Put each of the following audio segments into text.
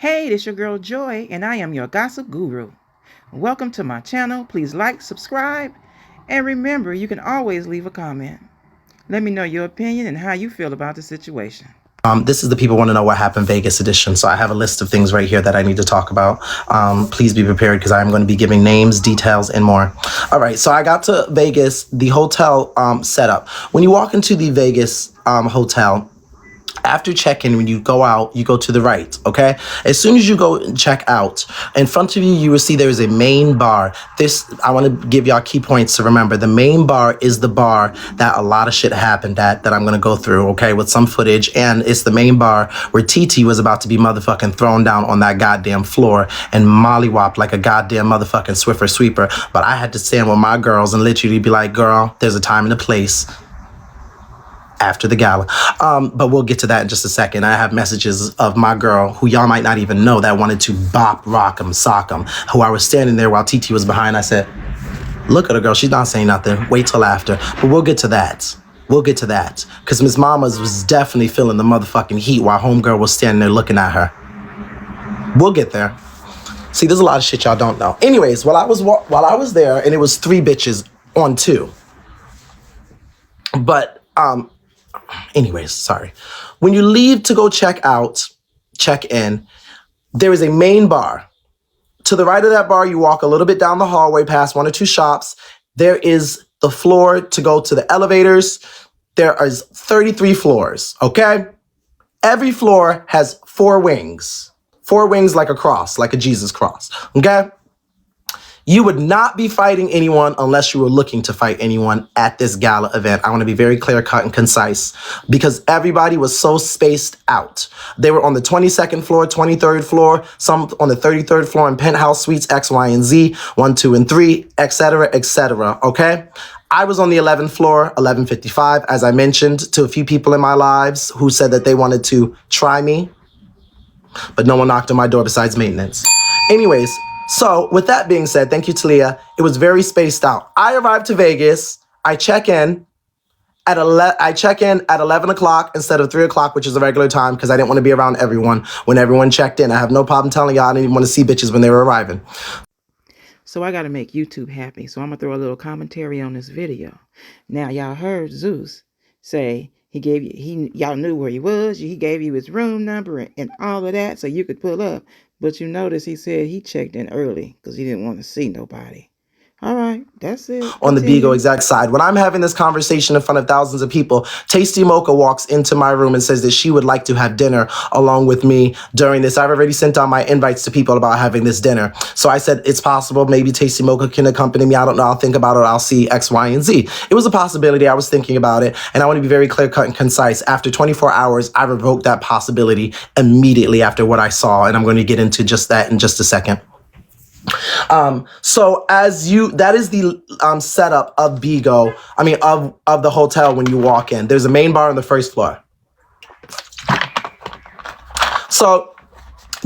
Hey, this your girl Joy, and I am your gossip guru. Welcome to my channel. Please like, subscribe, and remember, you can always leave a comment. Let me know your opinion and how you feel about the situation. This is the People Want to Know What Happened Vegas edition. So I have a list of things right here that I need to talk about. Please be prepared because I'm going to be giving names, details, and more. All right. So I got to Vegas, the hotel setup. When you walk into the Vegas hotel, after check-in, when you go out, you go to the right, okay? As soon as you go and check out, in front of you, you will see there is a main bar. I want to give y'all key points to remember. The main bar is the bar that a lot of shit happened at that I'm going to go through, okay, with some footage. And it's the main bar where TT was about to be motherfucking thrown down on that goddamn floor and mollywopped like a goddamn motherfucking Swiffer sweeper. But I had to stand with my girls and literally be like, girl, there's a time and a place after the gala. But we'll get to that in just a second. I have messages of my girl, who y'all might not even know, that wanted to bop, rock 'em, sock 'em, who I was standing there while TT was behind. I said, look at her, girl. She's not saying nothing. Wait till after. But we'll get to that. We'll get to that. Because Miss Mamas was definitely feeling the motherfucking heat while homegirl was standing there looking at her. We'll get there. See, there's a lot of shit y'all don't know. Anyways, while I was there, and it was 3 bitches on 2. But, anyways, sorry. When you leave to go check in, there is a main bar. To the right of that bar, you walk a little bit down the hallway past 1 or 2 shops. There is the floor to go to the elevators. There is 33 floors, okay? Every floor has 4 wings. 4 wings like a cross, like a Jesus cross, okay? You would not be fighting anyone unless you were looking to fight anyone at this gala event. I want to be very clear, cut, and concise because everybody was so spaced out. They were on the 22nd floor, 23rd floor, some on the 33rd floor in penthouse suites, X, Y, and Z, 1, 2, and 3, etc., etc., okay? I was on the 11th floor, 1155, as I mentioned to a few people in my lives who said that they wanted to try me, but no one knocked on my door besides maintenance. Anyways, so with that being said, thank you, Talia. It was very spaced out. I arrived to Vegas. I check in at 11 o'clock instead of 3 o'clock, which is the regular time, because I didn't want to be around everyone when everyone checked in. I have no problem telling y'all I didn't even want to see bitches when they were arriving. So I got to make YouTube happy. So I'm going to throw a little commentary on this video. Now, y'all heard Zeus say y'all knew where he was. He gave you his room number and all of that so you could pull up. But you notice he said he checked in early because he didn't want to see nobody. All right, that's it. On the Bigo exact side. When I'm having this conversation in front of thousands of people, Tasty Mocha walks into my room and says that she would like to have dinner along with me during this. I've already sent out my invites to people about having this dinner. So I said, it's possible. Maybe Tasty Mocha can accompany me. I don't know. I'll think about it. I'll see X, Y, and Z. It was a possibility. I was thinking about it. And I want to be very clear, cut, and concise. After 24 hours, I revoked that possibility immediately after what I saw. And I'm going to get into just that in just a second. So that is the setup of Bigo. I mean, of the hotel when you walk in. There's a main bar on the first floor. So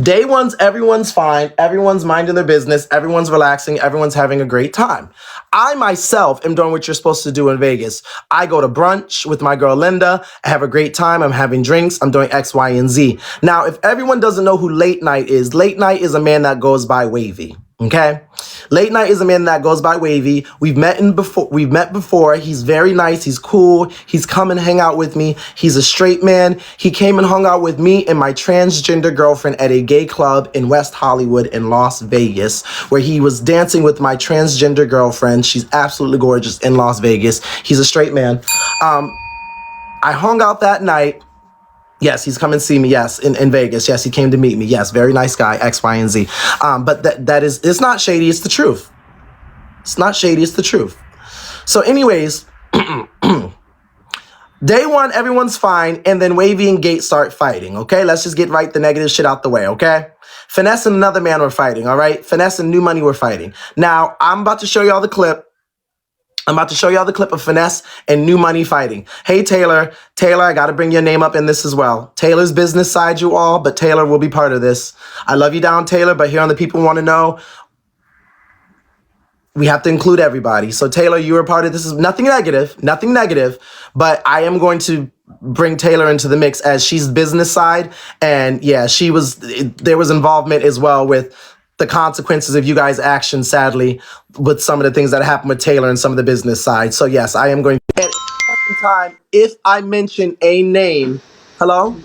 day one's, everyone's fine. Everyone's minding their business. Everyone's relaxing. Everyone's having a great time. I myself am doing what you're supposed to do in Vegas. I go to brunch with my girl Linda. I have a great time. I'm having drinks. I'm doing X, Y, and Z. Now, if everyone doesn't know who Late Night is a man that goes by Wavy. Okay, Late Night is a man that goes by Wavy. We've met before. He's very nice. He's cool. He's come and hang out with me. He's a straight man. He came and hung out with me and my transgender girlfriend at a gay club in West Hollywood in Las Vegas, where he was dancing with my transgender girlfriend. She's absolutely gorgeous in Las Vegas. He's a straight man. I hung out that night. Yes, he's come and see me. Yes, in Vegas. Yes, he came to meet me. Yes, very nice guy, X, Y, and Z. But it's not shady. It's the truth. It's not shady. It's the truth. So anyways, day one, everyone's fine. And then Wavy and Gate start fighting. Okay, let's just get the negative shit out the way. Okay, Finesse and another man were fighting. All right, Finesse and New Money were fighting. Now, I'm about to show y'all the clip. I'm about to show y'all the clip of Finesse and New Money fighting. Hey, Taylor. Taylor, I got to bring your name up in this as well. Taylor's business side, you all, but Taylor will be part of this. I love you down, Taylor, but here on the People Want to Know, we have to include everybody. So Taylor, you were part of this. Is nothing negative, but I am going to bring Taylor into the mix as she's business side. And yeah, there was involvement as well with the consequences of you guys' actions, sadly, with some of the things that happened with Taylor and some of the business side. So yes, I am going to at any time if I mention a name. Hello?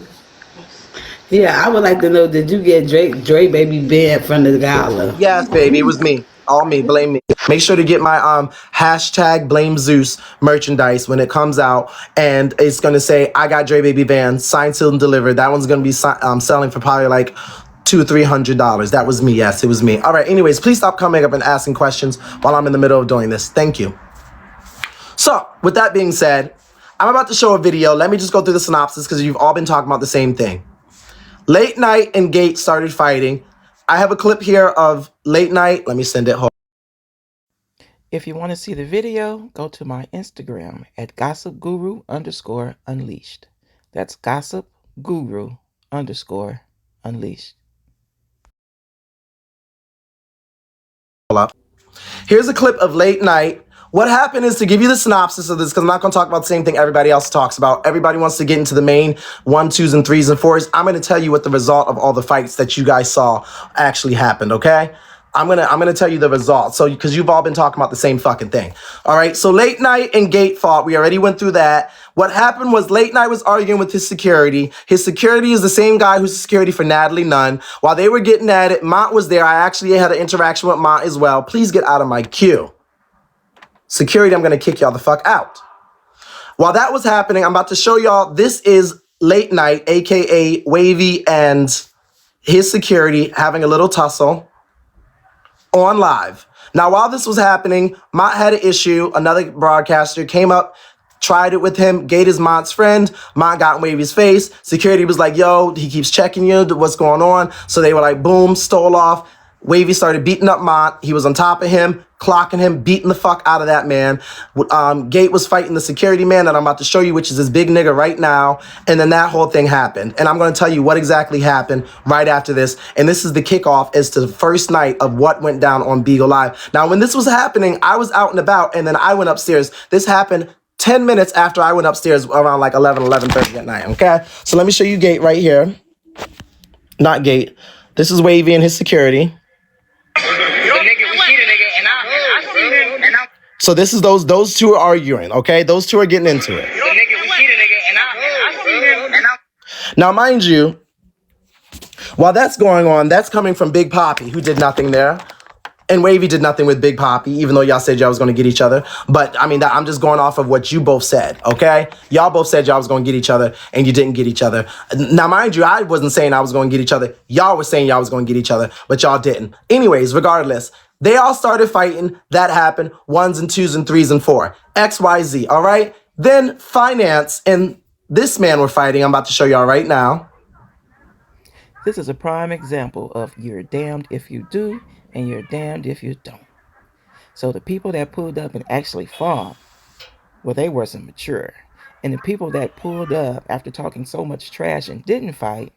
Yeah, I would like to know, did you get Dre Baby banned from the gala? Yes, baby, it was me. All me, blame me. Make sure to get my hashtag blame Zeus merchandise when it comes out, and it's gonna say I got Dre Baby banned, signed, sealed, and delivered. That one's gonna be selling for probably like $200-300. That was me. Yes, it was me. All right. Anyways, please stop coming up and asking questions while I'm in the middle of doing this. Thank you. So, with that being said, I'm about to show a video. Let me just go through the synopsis because you've all been talking about the same thing. Late Night and Gate started fighting. I have a clip here of Late Night. Let me send it home. If you want to see the video, go to my Instagram at gossipguru_unleashed. That's gossipguru_unleashed. Here's a clip of Late Night. What happened is, to give you the synopsis of this, because I'm not going to talk about the same thing everybody else talks about. Everybody wants to get into the main 1, 2s, and 3s and 4s. I'm going to tell you what the result of all the fights that you guys saw actually happened, okay? I'm gonna tell you the results, so because you've all been talking about the same fucking thing. All right, so Late Night and Gate fought. We already went through that. What happened was Late Night was arguing with his security. His security is the same guy who's security for Natalie Nunn. While they were getting at it, Mont was there. I actually had an interaction with Mont as well. Please get out of my queue. Security, I'm gonna kick y'all the fuck out. While that was happening, I'm about to show y'all, this is Late Night, aka Wavy, and his security having a little tussle on live. Now, while this was happening, Mont had an issue. Another broadcaster came up, tried it with him. Gate is Mont's friend. Mont got in Wavy's face. Security was like, yo, he keeps checking you. What's going on? So they were like, boom, stole off. Wavy started beating up Mont. He was on top of him, clocking him, beating the fuck out of that man. Gate was fighting the security man that I'm about to show you, which is this big nigga right now. And then that whole thing happened. And I'm going to tell you what exactly happened right after this. And this is the kickoff as to the first night of what went down on Beagle Live. Now, when this was happening, I was out and about, and then I went upstairs. This happened 10 minutes after I went upstairs around like 11:30 at night, okay? So let me show you Gate right here. Not Gate. This is Wavy and his security. So this is those two are arguing, okay? Those two are getting into it. Now, mind you, while that's going on, that's coming from Big Poppy, who did nothing there. And Wavy did nothing with Big Poppy, even though y'all said y'all was going to get each other. But, I mean, I'm just going off of what you both said, okay? Y'all both said y'all was going to get each other, and you didn't get each other. Now, mind you, I wasn't saying I was going to get each other. Y'all were saying y'all was going to get each other, but y'all didn't. Anyways, regardless, they all started fighting. That happened. 1s and 2s and 3s and 4. XYZ, all right? Then Finance and this man were fighting. I'm about to show y'all right now. This is a prime example of you're damned if you do and you're damned if you don't. So the people that pulled up and actually fought, well, they wasn't mature. And the people that pulled up after talking so much trash and didn't fight,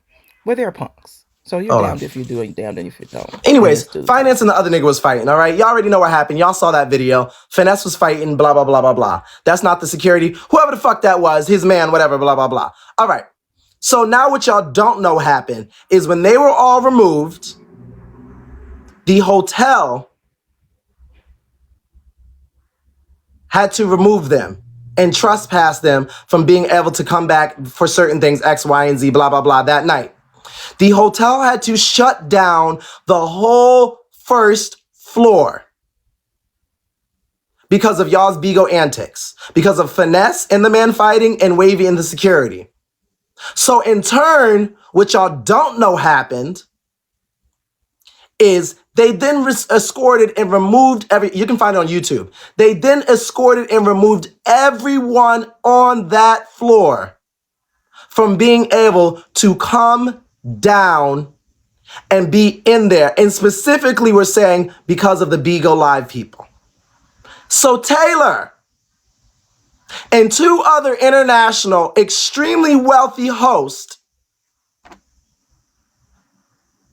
well, they're punks. So you're damned if you do and you're damned if you don't. Anyways, Finance and the other nigga was fighting, all right? Y'all already know what happened. Y'all saw that video. Finesse was fighting, blah, blah, blah, blah, blah. That's not the security. Whoever the fuck that was, his man, whatever, blah, blah, blah. All right. So now what y'all don't know happened is when they were all removed, the hotel had to remove them and trespass them from being able to come back for certain things, X, Y, and Z, blah, blah, blah, that night. The hotel had to shut down the whole first floor because of y'all's Bigo antics, because of Finesse and the man fighting and Wavy and the security. So in turn, what y'all don't know happened is they then escorted and removed you can find it on YouTube. They then escorted and removed everyone on that floor from being able to come down and be in there. And specifically, we're saying because of the Bigo Live people. So Taylor and 2 other international, extremely wealthy hosts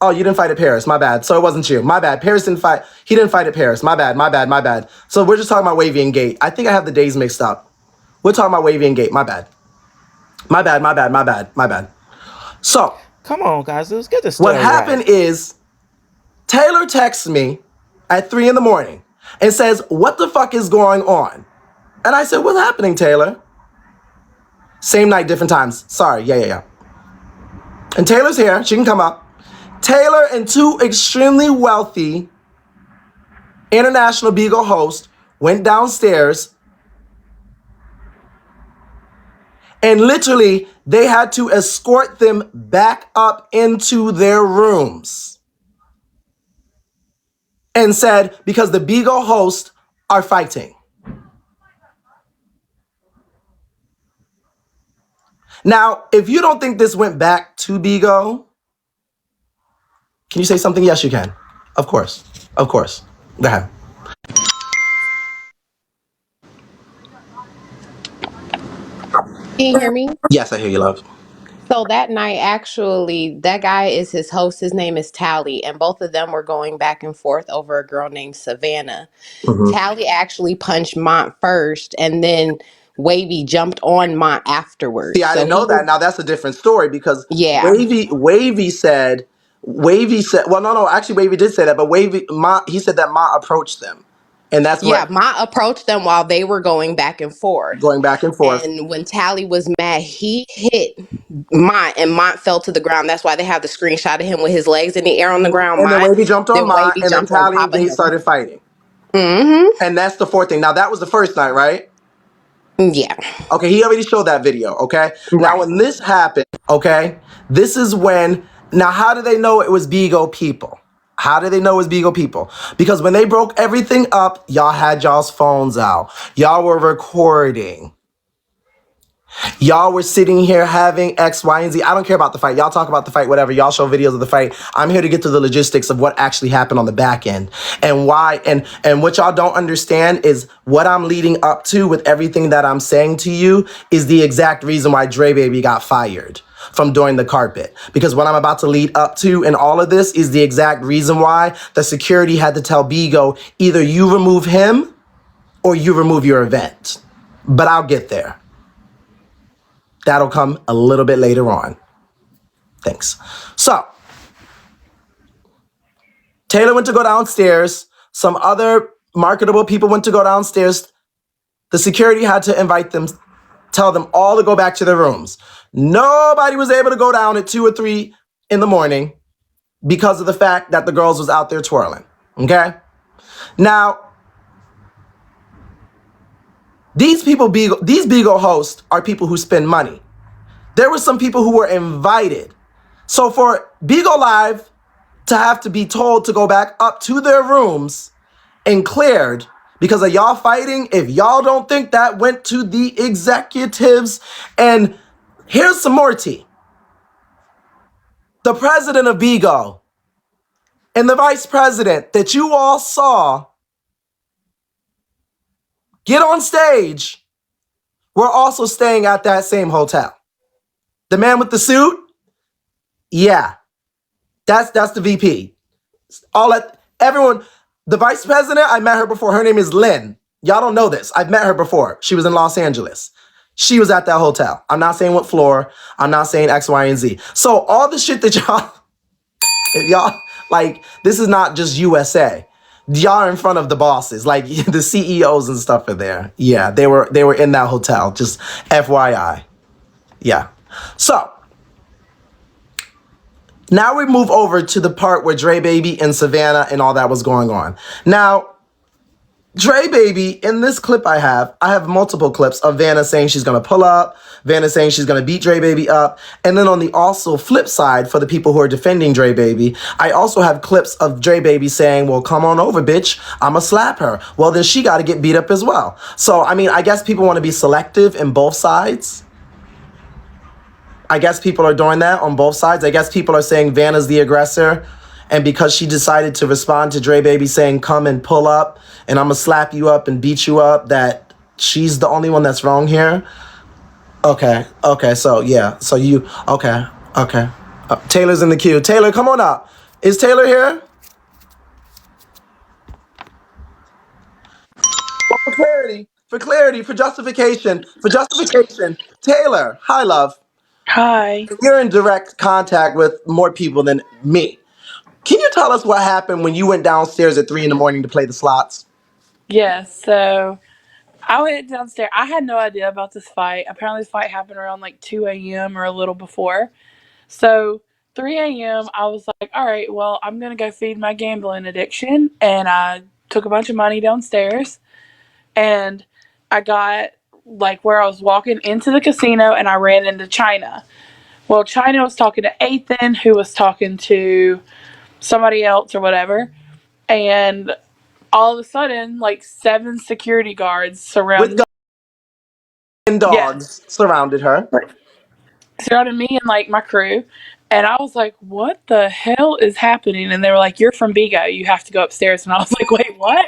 Oh, you didn't fight at Paris. My bad. So it wasn't you. My bad. Paris didn't fight. He didn't fight at Paris. My bad. My bad. My bad. So we're just talking about Wavy and Gate. I think I have the days mixed up. We're talking about Wavy and Gate. My bad. My bad. My bad. My bad. My bad. So Come on, guys, let's get the what story happened right. is Taylor texts me at 3 a.m. and says, "What the fuck is going on?" And I said, "What's happening, Taylor?" Same night, different times. Sorry. Yeah. And Taylor's here. She can come up. Taylor and two extremely wealthy international Beagle hosts went downstairs, and literally they had to escort them back up into their rooms and said, because the Beagle hosts are fighting. Now, if you don't think this went back to Beagle, can you say something? Yes, you can. Of course. Of course. Go ahead. Can you hear me? Yes, I hear you, love. So that night, actually, that guy is his host. His name is Tally, and both of them were going back and forth over a girl named Savannah. Hmm. Tally actually punched Mont first, and then Wavy jumped on Mont See, afterwards. I So didn't he know was, that. Now that's a different story because yeah, Wavy said, well, no, actually Wavy did say that, but he said that Ma approached them. And that's yeah. what, Mont approached them while they were going back and forth. going back and forth. And when Tally was mad, he hit Mont, and Mont fell to the ground. That's why they have the screenshot of him with his legs in the air on the ground. And then Mont, Wavy jumped on then Ma, Wavy and then jumped on Tally and top of Gate him. started fighting. Mm-hmm. And that's the fourth thing. Now that was the first night, right? Yeah. Okay, he already showed that video, okay? Now Right. when this happened, okay, this is when, now how do they know it was Beagle people? How did they know it was Beagle people? Because when they broke everything up, y'all had y'all's phones out. Y'all were recording. Y'all were sitting here having X, Y, and Z. I don't care about the fight. Y'all talk about the fight, whatever. Y'all show videos of the fight. I'm here to get to the logistics of what actually happened on the back end and why. And what y'all don't understand is what I'm leading up to with everything that I'm saying to you is the exact reason why Dre Baby got fired from doing the carpet. Because what I'm about to lead up to in all of this is the exact reason why the security had to tell Bigo, either you remove him or you remove your event. But I'll get there. That'll come a little bit later on. Thanks. So, Taylor went to go downstairs. Some other marketable people went to go downstairs. The security had to invite them, tell them all to go back to their rooms. Nobody was able to go down at 2 or 3 in the morning because of the fact that the girls was out there twirling. Okay? Now, these Beagle hosts are people who spend money. There were some people who were invited. So for Beagle Live to have to be told to go back up to their rooms and cleared because of y'all fighting, if y'all don't think that went to the executives, and here's some more tea. The president of Beagle and the vice president that you all saw get on stage were also staying at that same hotel. The man with the suit, yeah, that's the VP. Everyone, the vice president, I met her before. Her name is Lynn. Y'all don't know this. I've met her before. She was in Los Angeles. She was at that hotel. I'm not saying what floor. I'm not saying X, Y, and Z. So all the shit that y'all, like, this is not just USA. Y'all are in front of the bosses, like the CEOs and stuff are there. Yeah, they were in that hotel. Just FYI. Yeah. So now we move over to the part where Dre Baby and Savannah and all that was going on. Now, Dre Baby, in this clip I have multiple clips of Vanna saying she's gonna pull up, Vanna saying she's gonna beat Dre Baby up, and then on the also flip side, for the people who are defending Dre Baby, I also have clips of Dre Baby saying, well, come on over, bitch, I'ma slap her. Well, then she gotta get beat up as well. So, I mean, I guess people wanna be selective in both sides. I guess people are doing that on both sides. I guess people are saying Vanna's the aggressor, and because she decided to respond to Dre Baby saying, come and pull up, and I'm gonna slap you up and beat you up, that she's the only one that's wrong here. Okay, so yeah, so you, okay. Taylor's in the queue. Taylor, come on up. Is Taylor here? Well, for justification, Taylor, hi, love. Hi. You're in direct contact with more people than me. Can you tell us what happened when you went downstairs at 3 in the morning to play the slots? Yes, so I went downstairs. I had no idea about this fight. Apparently, this fight happened around like 2 a.m. or a little before. So, 3 a.m., I was like, all right, well, I'm going to go feed my gambling addiction. And I took a bunch of money downstairs and I got like where I was walking into the casino and I ran into China. Well, China was talking to Ethan, who was talking to somebody else or whatever. And all of a sudden, like 7 security guards With surround. guns and Yes, dogs surrounded her. surrounded me and like my crew, and I was like, "What the hell is happening?" And they were like, "You're from Bigo. You have to go upstairs." And I was like, "Wait, what?"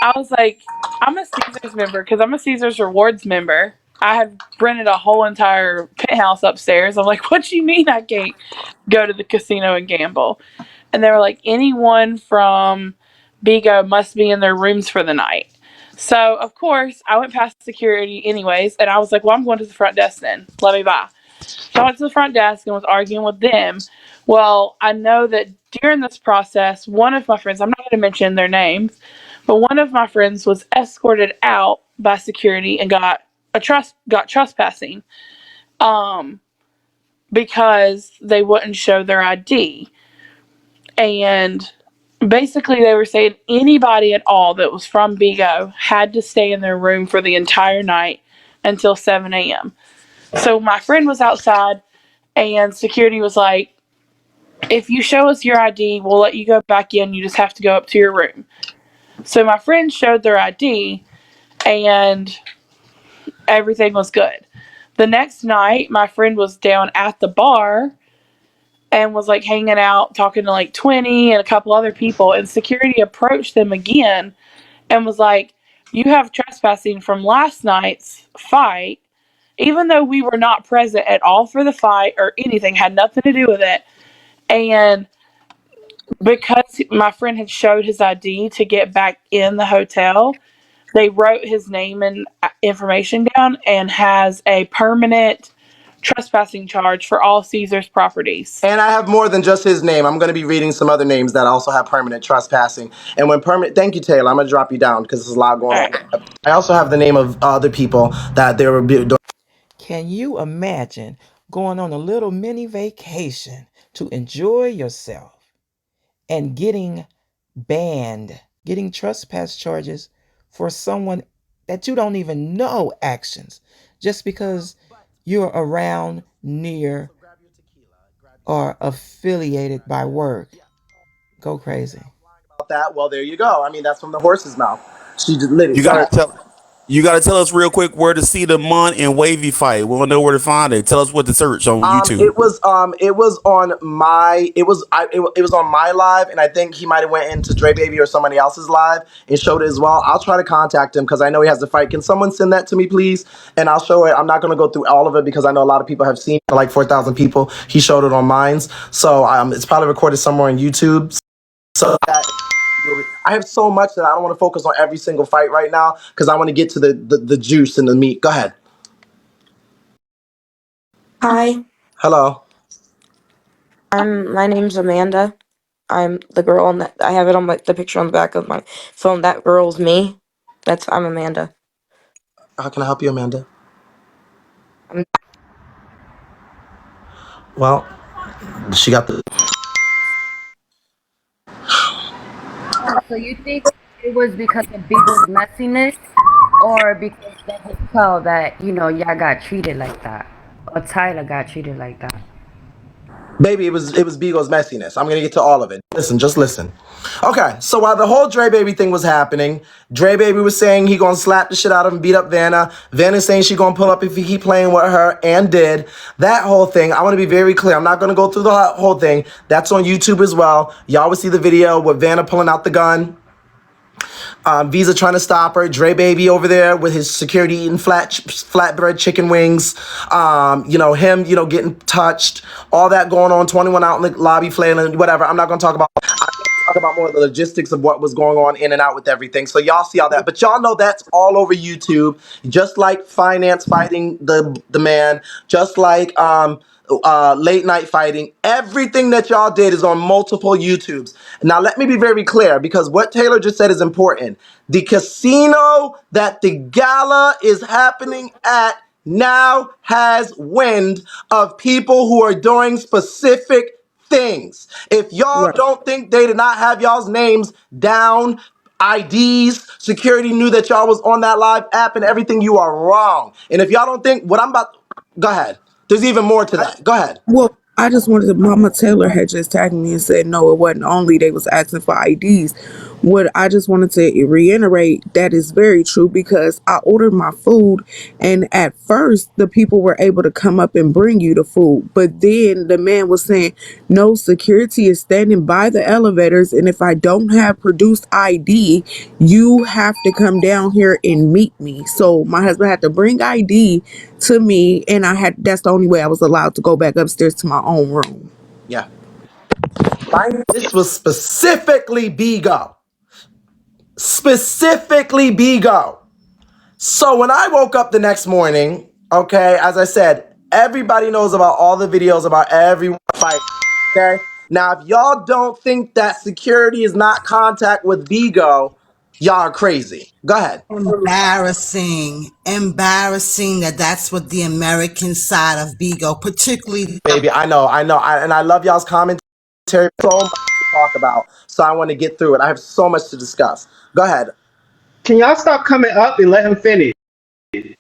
I was like, "I'm a Caesars member because I'm a Caesars Rewards member. I had rented a whole entire penthouse upstairs." I'm like, "What do you mean I can't go to the casino and gamble?" And they were like, "Anyone from Bigo must be in their rooms for the night." So, of course, I went past security anyways, and I was like, well, I'm going to the front desk then. Let me buy. So I went to the front desk and was arguing with them. Well, I know that during this process, one of my friends, I'm not going to mention their names, but one of my friends was escorted out by security and got trespassing um, because they wouldn't show their ID. And basically they were saying anybody at all that was from Bigo had to stay in their room for the entire night until 7 a.m. So my friend was outside and security was like, if you show us your ID, we'll let you go back in. You just have to go up to your room. So my friend showed their ID and everything was good. The next night, my friend was down at the bar and was like hanging out, talking to like 20 and a couple other people. And security approached them again and was like, "You have trespassing from last night's fight, even though we were not present at all for the fight or anything, had nothing to do with it." And because my friend had showed his ID to get back in the hotel, they wrote his name and information down and has a permanent trespassing charge for all Caesars properties. And I have more than just his name. I'm going to be reading some other names that also have permanent trespassing. And when permanent, thank you, Taylor. I'm going to drop you down because there's a lot going All on. right. I also have the name of other people that they were doing. Can you imagine going on a little mini vacation to enjoy yourself and getting banned, getting trespass charges for someone that you don't even know actions just because you're around, near, or affiliated by work? Go crazy. About that? Well, there you go. I mean, that's from the horse's mouth. She just lit it. You Go gotta ahead. tell you gotta tell us real quick where to see the Mun and Wavy fight. We wanna know where to find it. Tell us what to search on YouTube. It was on my it was on my live, and I think he might have went into Dre Baby or somebody else's live and showed it as well. I'll try to contact him because I know he has the fight. Can someone send that to me, please? And I'll show it. I'm not gonna go through all of it because I know a lot of people have seen it, like 4,000 people. He showed it on mine's, so it's probably recorded somewhere on YouTube. So that I have so much that I don't want to focus on every single fight right now because I want to get to the juice and the meat. Go ahead. Hi, Hello. my name's Amanda. I'm the girl on that. I have it on the picture on the back of my phone. That girl's me. I'm Amanda. How can I help you, Amanda? I'm Well, she got the. So you think it was because of Beagle's messiness, or because they could tell that y'all got treated like that, or Tyler got treated like that? Baby, it was Beagle's messiness. I'm gonna get to all of it. Listen, just listen. Okay, so while the whole Dre Baby thing was happening, Dre Baby was saying he gonna slap the shit out of him, beat up Vanna. Vanna's saying she gonna pull up if he keep playing with her, and did. That whole thing, I wanna be very clear. I'm not gonna go through the whole thing. That's on YouTube as well. Y'all will see the video with Vanna pulling out the gun. Visa trying to stop her. Dre Baby over there with his security eating flatbread chicken wings. Him, getting touched. All that going on. 21 out in the lobby flailing, whatever. I'm not going to talk about. I'm going to talk about more of the logistics of what was going on in and out with everything. So y'all see all that. But y'all know that's all over YouTube. Just like Finance fighting the man. Just like late night fighting. Everything that y'all did is on multiple YouTubes. Now, let me be very clear because what Taylor just said is important. The casino that the gala is happening at now has wind of people who are doing specific things. If y'all don't think they did not have y'all's names down, IDs, security knew that y'all was on that live app and everything, you are wrong. And if y'all don't think what I'm about, go ahead. There's even more to that. Go ahead. Well, I just wanted to. Mama Taylor had just tagged me and said no, it wasn't only they was asking for IDs. What I just wanted to reiterate that is very true because I ordered my food and at first the people were able to come up and bring you the food, but then the man was saying no, security is standing by the elevators and if I don't have produced ID, you have to come down here and meet me. So my husband had to bring ID to me and that's the only way I was allowed to go back upstairs to my own room. Yeah. This was specifically Bigo. Specifically Bigo. So when I woke up the next morning, okay, as I said, everybody knows about all the videos about every fight, okay? Now, if y'all don't think that security is not contact with Bigo, y'all are crazy. Go ahead. Embarrassing that that's what the American side of Bigo, particularly. Baby, I know, and I love y'all's commentary. So much to talk about, so I want to get through it. I have so much to discuss. Go ahead. Can y'all stop coming up and let him finish? Be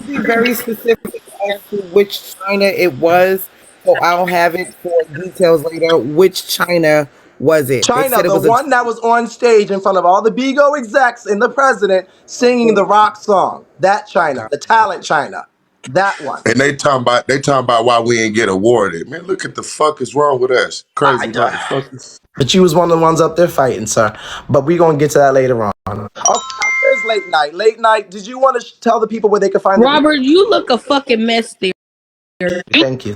very specific as to which China it was, so I'll have it for details later. Which China was it? They China, said it the was a. one that was on stage in front of all the Bigo execs and the president singing the rock song. That China, the talent China. That one. And they talking about why we ain't get awarded. Man, look at the fuck is wrong with us. Crazy motherfuckers. But you was one of the ones up there fighting, sir. But we gonna get to that later on. Okay, now here's late night. Late night. Did you want to tell the people where they can find the video? Robert, you look a fucking mess there. Thank you.